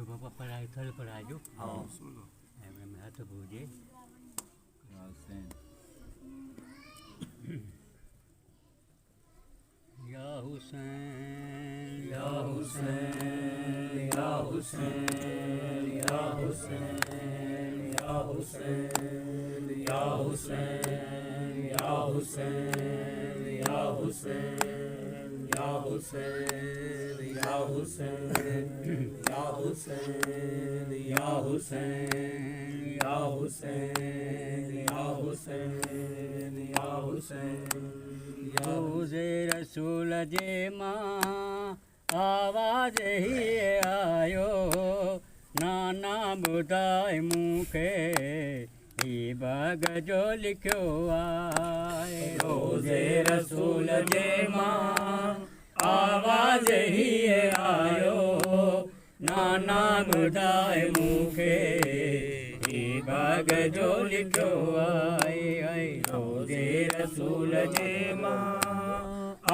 Coba peraí, thal peraí jo. Oh. Em hát buje. Ya Hussein, Ya Hussein, Ya Hussein, Ya Hussein, Ya Hussein, Ya Hussein, Ya Hussein, Ya Hussein, Ya Hussein, Ya Hussein, Ya Hussein, Ya Hussein, Ya Hussein, Ya Hussein, Ya Hussein. रोज़े रसूल जे मां आवाज़ ही आयो नाना ॿुधाए मूंखे ही बाग़ जो लिखियो आहे रोज़े रसूल जे मां आवाज़ ही आयो नाना ॿुधाए मूंखे ही बाग़ जो लिखियो आहे रोज़े रसूल जे मां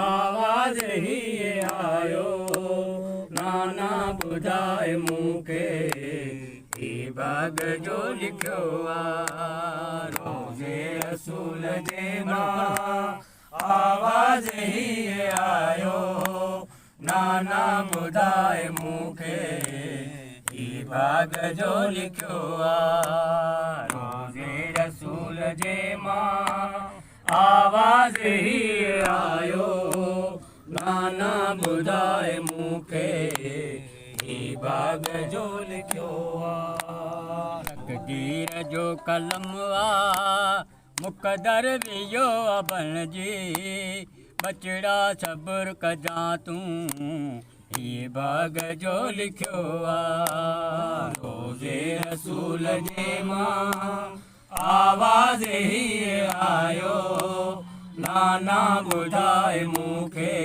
आवाज़ ही आयो नाना ॿुधाए मूंखे ही बाग़ जो लिखियो आहे रोज़े रसूल जे मां आवाज़ ही आयो नाना ॿुधाए मूंखे ही बाग़ जो लिखियो आहे रोज़े रसूल जे मां आवाज़ ही आयो नाना ॿुधाए मूंखे ही बाग़ जो लिखियो आहे तक़दीर जो कलम आहे मुक़दर वियो बणिजी बचड़ा सब्र कजां तूं ही बाग़ जो लिखियो आहे रोज़े रसूल जे मां आवाज़ ही आयो नाना ॿुधाए मूंखे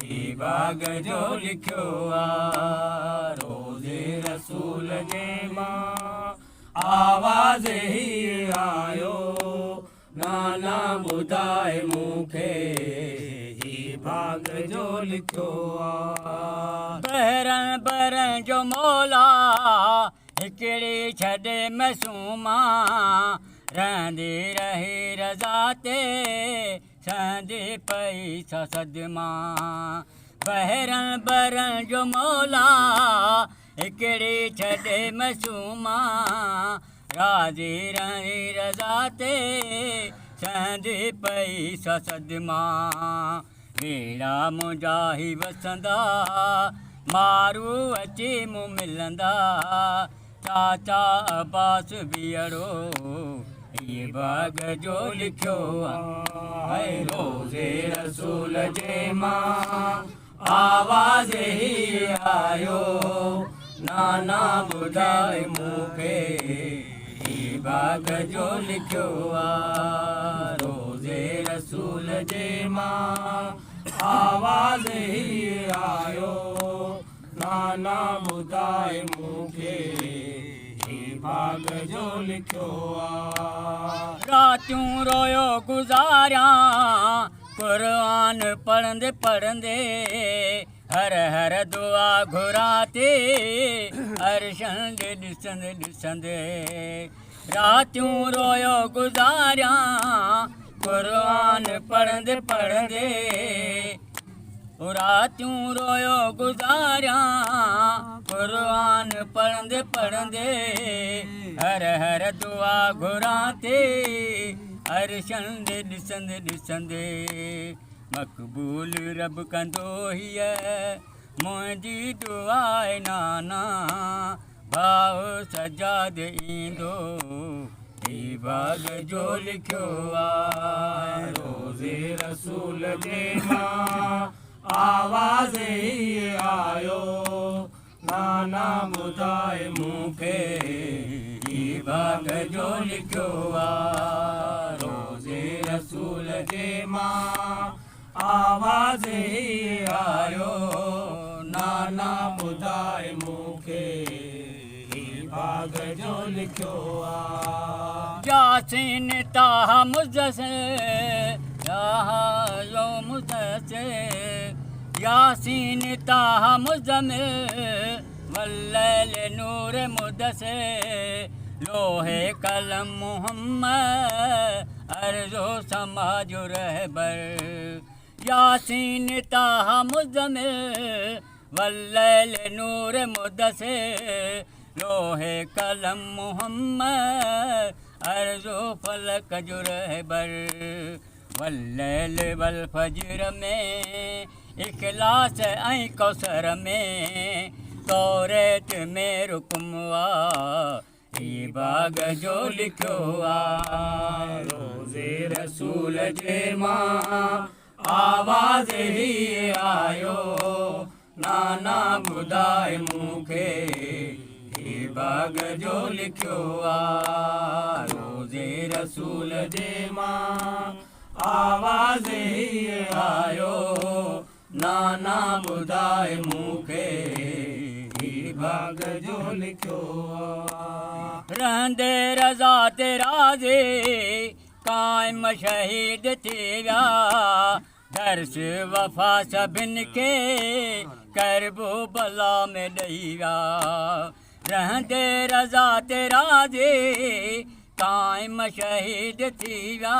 ही बाग़ जो लिखियो आहे रोज़े रसूल जे मां आवाज़ ही आयो नाना ॿुधाए मूंखे ही बाग़ जो लिखियो आहे बहरन बरन जो मौला हिकिड़ी छॾे मसूमा रहंदी रही रज़ा ते सहंदी पई सदमा बहरन बरन जो मौला हिकिड़ी छॾे मसूमा राज़ी रही रज़ा ते सहंदी पई सदमा वीड़ा मुंहिंजा ही वसंदा मारू अची मूं मिलंदा चाचा अब्बास बीहड़ो ये बाग़ जो लिखियो आहे रोज़े रसूल जे मां आवाज़ ही आयो नाना ॿुधाए मूंखे ही बाग़ जो लिखियो आहे रोज़े रसूल जे मां आवाज़ ही आयो नाना ॿुधाए मूंखे ही बाग़ जो लिखियो आहे रातियूं रोयो गुज़ारियां क़ुरान पढ़ंदे पढ़ंदे हर हर दुआ घुरां ते अर्शन ॾे ॾिसंदे ॾिसंदे रातियूं रोयो गुज़ारियां क़ुरान पढ़ंदे पढ़ंदे रातियूं रोयो गुज़ारियां क़ुरान पढ़ंदे पढ़ंदे हर हर दुआ घुरां ते अर्शन ॾे ॾिसंदे ॾिसंदे मक़बूल रब कंदो हीअ मुंहिंजी दुआ नाना भाउ सजाद ईंदो ही बाग़ जो लिखियो आहे रोज़े रसूल जे मां आवाज़ ही आयो नाना ॿुधाए मूंखे ही बाग़ जो लिखियो आहे रोज़े रसूल जे मां आवाज़ ही आयो नाना ॿुधाए मूंखे ही बाग़ जो लिखियो आहे यासीन ताहा मुज़्ज़सिर या मुज़्ज़सिर यासीन ताहा मुज़्ज़मिल वल्लैल नूर मुदसे लोहे कलम मोहम्मद अर्जो समाजो रहबर यासीन ताहा मुज़म्मिल वल्लैल नूर मुदसे लोहे कलम मोहम्मद अर्जो फलक जो रहबर वल्लैल वल फजर में इखलास ऐं कौसर में तौरेत में रुकमवा ही बाग जो लिखियो आ रोज़े रसूल जे मां आवाज़ ही आयो नाना ॿुधाए मूंखे ही बाग जो लिखियो आ रोज़े रसूल जे मां आवाज़ ही आयो नाना ॿुधाए मूंखे ही बाग जो लिखियो रहंदे रज़ा ते राज़े क़ाइम शहीद थी विया दर्स वफ़ा सभिनि खे करबो भला में ॾेई विया रहंदे रज़ा ते राज़े क़ाइम शहीद थी विया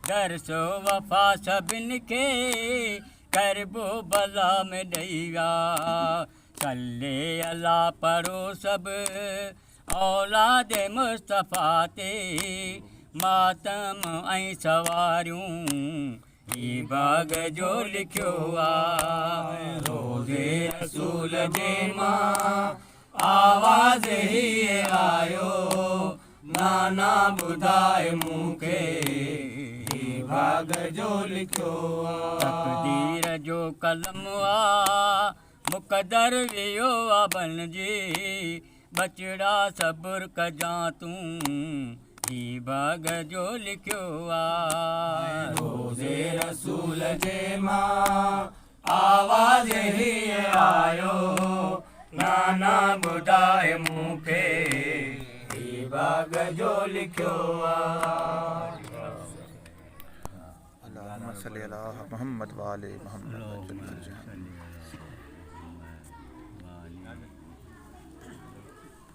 दर्स वफ़ा सभिनि खे करबो भला में ॾेई विया सल्ले अला पढ़ो सभु औलाद मुस्तफ़ा ते मातम ऐं सवारियूं ही बाग जो लिखियो आ रोज़े रसूल जे मां आवाज़ ही आयो नाना ॿुधाए मूंखे ही बाग जो लिखियो तक़दीर जो कलम आ मुक़दर वियो आ बणिजी बचड़ा सब्र कजां तूं ही बाग जो लिखियो आ रोज़े रसूल जे मां आवाज़ ही आयो नाना ॿुधाए मूंखे ही बाग जो लिखियो आ अल्लाहुम्मा सल्ली अला मुहम्मद व आले मुहम्मद।